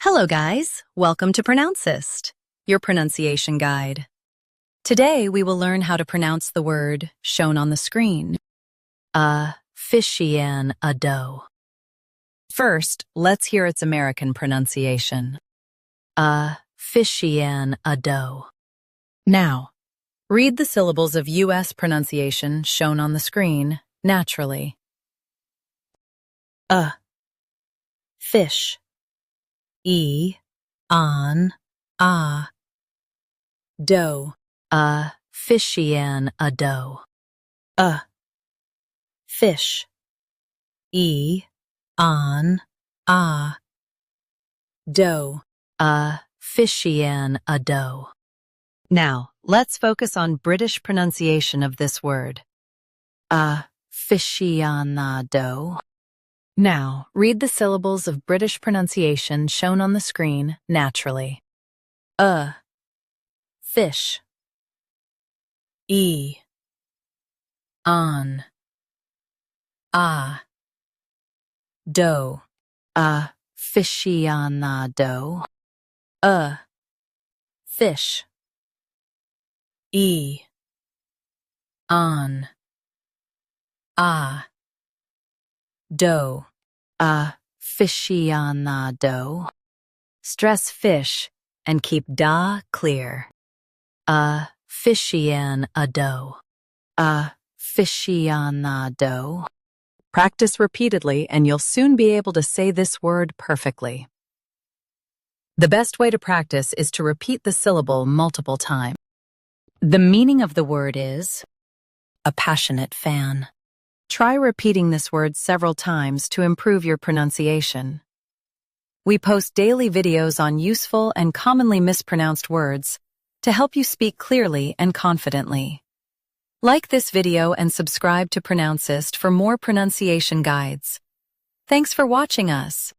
Hello guys, welcome to Pronouncist, your pronunciation guide. Today we will learn how to pronounce the word shown on the screen, AFICIONADO. First, let's hear its American pronunciation, AFICIONADO. Now, read the syllables of U.S. pronunciation shown on the screen naturally. Fish. On, dough, AFICIONADO. Fish, on, dough, AFICIONADO. Now, let's focus on British pronunciation of this word, AFICIONADO. Now, read the syllables of British pronunciation shown on the screen naturally. Fish. On. Dough. AFICIONADO. Fish. On. Dough. AFICIONADO. Stress fish and keep da clear. AFICIONADO. AFICIONADO. Practice repeatedly and you'll soon be able to say this word perfectly. The best way to practice is to repeat the syllable multiple times. The meaning of the word is a passionate fan. Try repeating this word several times to improve your pronunciation. We post daily videos on useful and commonly mispronounced words to help you speak clearly and confidently. Like this video and subscribe to Pronouncist for more pronunciation guides. Thanks for watching us.